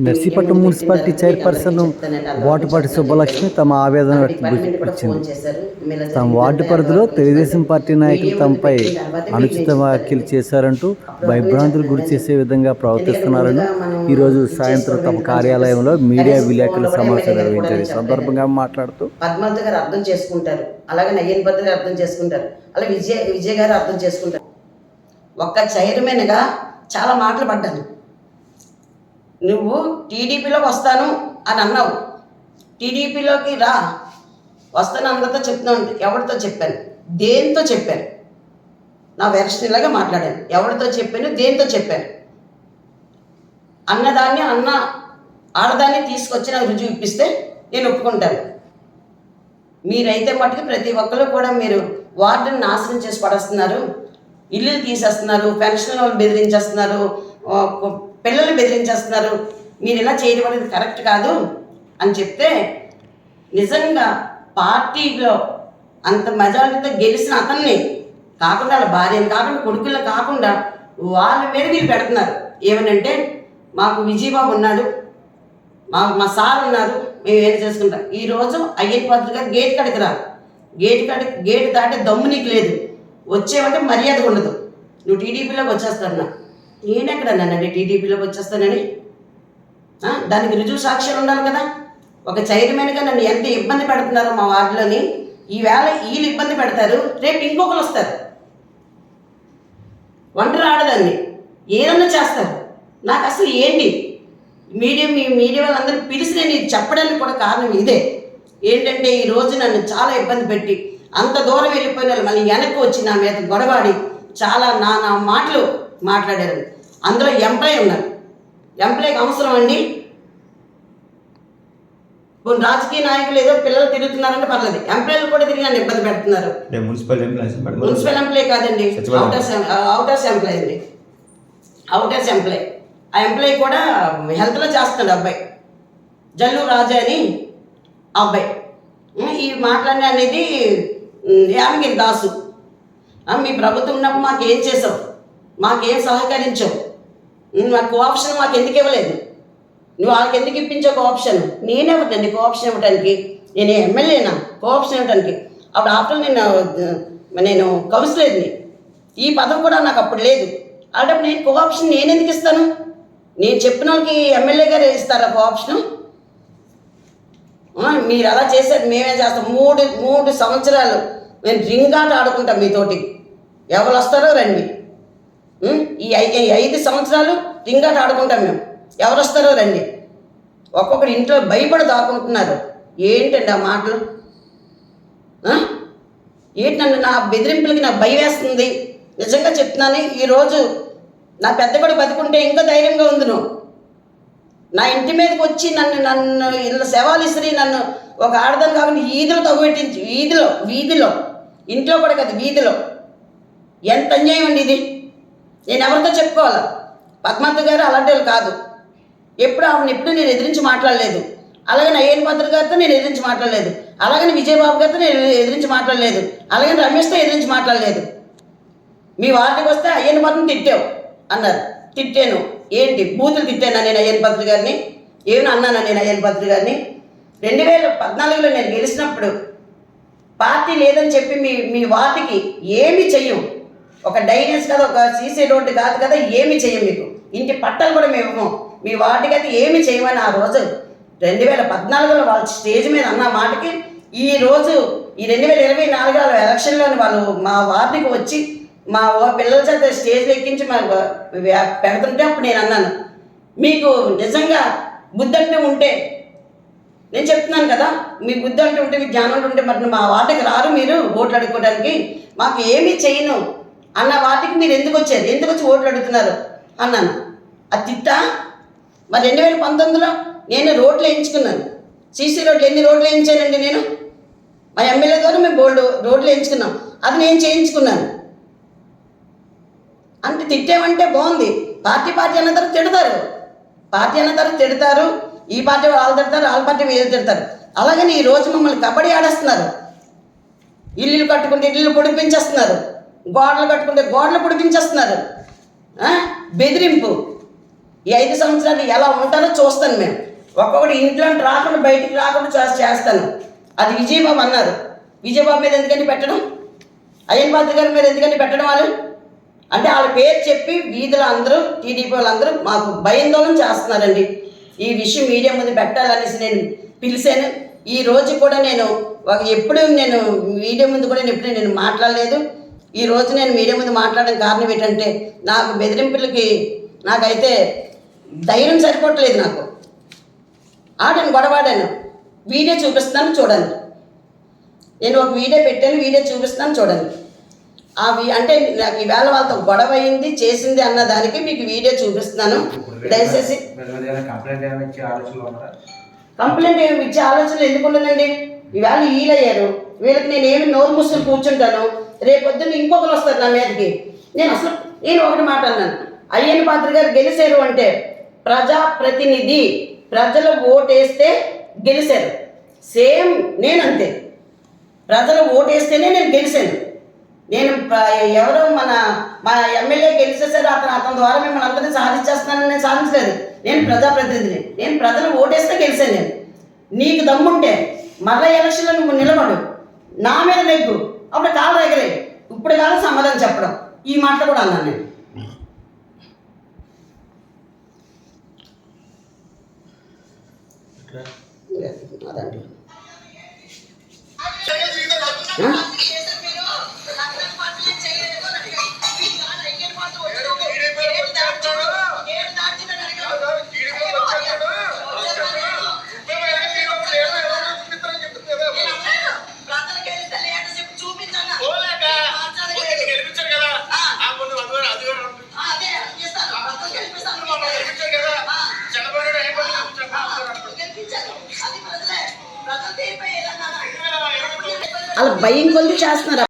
Narsipatnam municipality chairperson బోటపాటి Subbalakshmi తమ ఆవేదన వ్యక్తపరిచింది. తమ వార్డు పరిధిలో తెలుగుదేశం పార్టీ నాయకులు తమపై అనుచిత వ్యాఖ్యలు చేశారంటూ భయభ్రాంతులు గురి చేసే విధంగా ప్రవర్తిస్తున్నారని ఈరోజు సాయంత్రం తమ కార్యాలయంలో మీడియా విలేకరుల సమావేశం నిర్వహించారు. ఈ సందర్భంగా మాట్లాడుతూ పద్మావతి గారు అర్థం చేసుకుంటారు, అలాగే నయ్యన్ భద్ర గారు అర్థం చేసుకుంటారు, అలాగే విజయ్ గారు అర్థం చేసుకుంటారు. ఒక్క చైర్మన్గా చాలా మాటలు పడ్డాను. నువ్వు టీడీపీలోకి వస్తాను అని అన్నావు, టీడీపీలోకి రా, వస్తాను అందరితో చెప్తున్నాను. ఎవరితో చెప్పాను, దేంతో చెప్పాను? నా వెర్షన్ ఇలాగా మాట్లాడాను. ఎవరితో చెప్పాను, దేంతో చెప్పాను? అన్నదాన్ని ఆడదాన్ని తీసుకొచ్చి నాకు రుజువు ఇప్పిస్తే నేను ఒప్పుకుంటాను. మీరైతే మటుకు ప్రతి ఒక్కరు కూడా మీరు వార్డుని నాశనం చేసి పడేస్తున్నారు, ఇల్లు తీసేస్తున్నారు, పెన్షన్ వాళ్ళు బెదిరించేస్తున్నారు, పిల్లలు బెదిరించేస్తున్నారు. మీరు ఇలా చేయడం అనేది కరెక్ట్ కాదు అని చెప్తే, నిజంగా పార్టీలో అంత మెజారిటీతో గెలిచిన అతన్ని కాకుండా, వాళ్ళ భార్యను కాకుండా, కొడుకులను కాకుండా వాళ్ళ మీద వీళ్ళు పెడుతున్నారు. ఏమనంటే, మాకు విజయబాబు ఉన్నాడు, మా సార్ ఉన్నారు, మేము ఏం చేసుకుంటాం. ఈరోజు అయ్యన్ పాత్ర గారు గేట్ కాడికి రా, గేట్ దాటే దమ్ము నీకు లేదు, వచ్చేవంటే మర్యాద ఉండదు. నువ్వు టీడీపీలోకి వచ్చేస్తాను. నేనెక్కడన్నానండి టీడీపీలోకి వచ్చేస్తానని? దానికి రుజువు సాక్ష్యాలు ఉండాలి కదా. ఒక చైర్మన్గా నన్ను ఎంత ఇబ్బంది పెడుతున్నారో మా వార్డులోని, ఈవేళ వీళ్ళు ఇబ్బంది పెడతారు, రేపు ఇంకొకరు వస్తారు. ఒంటరి ఆడదాన్ని ఏదన్నా చేస్తారు. నాకు అసలు ఏంటి మీడియా వాళ్ళందరూ పిలిచి నేను ఇది చెప్పడానికి కూడా కారణం ఇదే. ఏంటంటే, ఈరోజు నన్ను చాలా ఇబ్బంది పెట్టి అంత దూరం వెళ్ళిపోయిన వాళ్ళు మళ్ళీ వెనక్కి వచ్చి నా మీద గొడవాడి చాలా నా మాటలు మాట్లాడారు. అందులో ఎంప్లాయ్ ఉన్నారు. ఎంప్లాయ్కి అవసరం అండి? కొన్ని రాజకీయ నాయకులు ఏదో పిల్లలు తిరుగుతున్నారంటే పర్లేదు, ఎంప్లాయ్లు కూడా తిరిగి నన్ను ఇబ్బంది పెడుతున్నారు. మున్సిపల్ ఎంప్లాయ్ కాదండి, అవుటర్స్ ఎంప్లాయ్ అండి, అవుటర్స్ ఎంప్లాయ్. ఆ ఎంప్లాయ్ కూడా హెల్త్లో చేస్తున్నాడు అబ్బాయి, జల్లు రాజా అని అబ్బాయి. ఈ మాట్లాడిన అనేది యామగిరి దాసు. మీ ప్రభుత్వం ఉన్నప్పుడు మాకేం చేసావు, మాకేం సహకరించావు, మాకు కోఆప్షన్ మాకు ఎందుకు ఇవ్వలేదు, నువ్వు వాళ్ళకి ఎందుకు ఇప్పించావు కోఆప్షన్? నేనెవరినండి కోఆప్షన్ ఇవ్వడానికి? నేను ఎమ్మెల్యేనా కోఆప్షన్ ఇవ్వడానికి? అప్పుడు ఆఫ్టర్ నేను కౌన్సిలర్ని, ఈ పదవి కూడా నాకు అప్పుడు లేదు. అలాంటప్పుడు నేను కోఆప్షన్ నేను ఎందుకు ఇస్తాను? నేను చెప్పిన వాళ్ళకి ఎమ్మెల్యే గారు ఇస్తారా కోఆప్షను? మీరు అలా చేశారు, మేమే చేస్తాం. మూడు సంవత్సరాలు మేము రింగాట ఆడుకుంటాం మీతోటి, ఎవరు వస్తారో రండి. ఈ 5 సంవత్సరాలు రింగాట ఆడుకుంటాం మేము, ఎవరు వస్తారో రండి. ఒక్కొక్కరు ఇంట్లో భయపడి దాక్కుంటున్నారు. ఏంటండి ఆ మాటలు? ఏంటి నన్ను నా బెదిరింపులకి నాకు భయం వేస్తుంది. నిజంగా చెప్తున్నాను, ఈరోజు నా పెద్ద కూడా బతుకుంటే ఇంకా ధైర్యంగా ఉంది. నువ్వు నా ఇంటి మీదకి వచ్చి నన్ను ఇలా శవాలు ఇసిరి నన్ను ఒక ఆడదాన్ని కాబట్టి ఈదులో తగుపెట్టించి, వీధిలో ఇంట్లో కూడా కదా వీధిలో. ఎంత అన్యాయం అండి ఇది! నేను ఎవరితో చెప్పుకోవాలా? పద్మావతి గారు అలాంటి వాళ్ళు కాదు. ఆవిడని నేను ఎదిరించి మాట్లాడలేదు. అలాగే నయ్యన్ భద్ర గారితో నేను ఎదిరించి మాట్లాడలేదు. అలాగని విజయబాబు గారితో నేను ఎదిరించి మాట్లాడలేదు. అలాగే రమేష్తో ఎదిరించి మాట్లాడలేదు. మీ వార్డుకి వస్తే అయ్యన్ భద్రని తిట్టావు అన్నారు. తిట్టాను ఏంటి? బూతులు తిట్టాను నేను అయ్యన్ భద్ర గారిని? ఏమైనా అన్నాను నేను అయ్యన్ భద్ర గారిని? 2014లో నేను గెలిచినప్పుడు పార్టీ లేదని చెప్పి మీ వార్డుకి ఏమి చెయ్యం, ఒక డైనేస్ కదా, ఒక సీసీ రోడ్డు కాదు కదా, ఏమి చెయ్యం. మీకు ఇంటి పట్టాలు కూడా మేము ఇవ్వము. మీ వార్డుకి అయితే ఏమి చేయమని ఆ రోజు 2014లో వాళ్ళ స్టేజ్ మీద అన్న మాటకి, ఈరోజు ఈ 2024 ఎలక్షన్లోని వాళ్ళు మా వార్డుకి వచ్చి మా పిల్లల చేత స్టేజ్లో ఎక్కించి పెడుతుంటే అప్పుడు నేను అన్నాను, మీకు నిజంగా బుద్ధి అంటే ఉంటే, నేను చెప్తున్నాను కదా, మీ బుద్ధి అంటే ఉంటే, మీ జ్ఞానం ఉంటే మరి మా వార్డుకి రారు మీరు ఓట్లు అడుక్కోవడానికి? మాకు ఏమీ చేయను అన్న వార్డుకి మీరు ఎందుకు వచ్చారు? ఎందుకు వచ్చి ఓట్లు అడుగుతున్నారు అన్నాను. అది తిట్టా? మరి 2019లో నేను రోడ్లు వేయించుకున్నాను. సీసీ రోడ్లు ఎన్ని రోడ్లు వేయించానండి నేను? మా ఎమ్మెల్యే ద్వారా మేము రోడ్లు వేయించుకున్నాం, అది నేను చేయించుకున్నాను. అంటే తిట్టామంటే బాగుంది. పార్టీ అన్న తర్వాత తిడతారు, పార్టీ అన్న తర్వాత తిడతారు, ఈ పార్టీ వాళ్ళు తిడతారు, వాళ్ళ పార్టీ వీళ్ళు తిడతారు. అలాగని ఈరోజు మమ్మల్ని కబడ్డీ ఆడేస్తున్నారు. ఇల్లు కట్టుకుంటే ఇల్లు పొడిపించేస్తున్నారు, గోడలు కట్టుకుంటే గోడలు పొడిపించేస్తున్నారు. బెదిరింపు ఈ 5 సంవత్సరాలు ఎలా ఉంటానో చూస్తాను మేము. ఒక్కొక్కటి ఇంట్లో రాకుండా బయటికి రాకుండా చేస్తాను. అది విజయబాబు అన్నారు. విజయబాబు మీద ఎందుకని పెట్టడం, అయ్యన్ పాత్ర గారి మీద ఎందుకని పెట్టడం వాళ్ళు అంటే వాళ్ళ పేరు చెప్పి వీధులు అందరూ టీడీపీ వాళ్ళందరూ మాకు భయాందోళన చేస్తున్నారండి. ఈ విషయం మీడియా ముందు పెట్టాలనేసి నేను పిలిచాను. ఈ రోజు కూడా నేను ఎప్పుడు నేను మీడియా ముందు కూడా ఎప్పుడు నేను మాట్లాడలేదు. ఈ రోజు నేను మీడియా ముందు మాట్లాడడం కారణం ఏంటంటే నాకు బెదిరింపులకి నాకైతే ధైర్యం సరిపోవట్లేదు. నాకు ఆడాను, గొడవాడాను. వీడియో చూపిస్తున్నాను చూడండి. నేను ఒక వీడియో పెట్టాను, వీడియో చూపిస్తున్నాను చూడండి. అంటే నాకు ఈవేళ వాళ్ళతో గొడవ అయింది చేసింది అన్న దానికి మీకు వీడియో చూపిస్తున్నాను. దయచేసి కంప్లైంట్ ఇచ్చే ఆలోచనలు ఎందుకు ఉండదండి? ఈవేళ వీలయ్యారు, వీళ్ళకి నేను ఏమి నోరు మూసుకొని కూర్చుంటాను. రేపొద్దున్న ఇంకొకరు వస్తారు నా మీదకి. నేను ఒకటి మాట అన్నాను, అయ్యన్ పాత్ర గారు గెలిచారు అంటే ప్రజాప్రతినిధి, ప్రజలు ఓటేస్తే గెలిచారు. సేమ్ నేనంతే, ప్రజలు ఓటేస్తేనే నేను గెలిచాను. నేను ఎవరో మా ఎమ్మెల్యే గెలిచేసారు, అతని ద్వారా మిమ్మల్ని అందరినీ సాధించేస్తున్నానని నేను సాధించలేదు. నేను ప్రజాప్రతినిధిని, నేను ప్రజలు ఓటేస్తే గెలిచాను. నేను నీకు దమ్ముంటే మళ్ళీ ఎలక్షన్లో నువ్వు నిలబడు, నా మీద నెగ్గు, అప్పుడు కాలు ఎగరే. ఇప్పుడు కాదు సమాధానం చెప్పడం. ఈ మాట కూడా అన్నాను నేను. అదండి అలా భయం కొద్ది చేస్తున్నారు.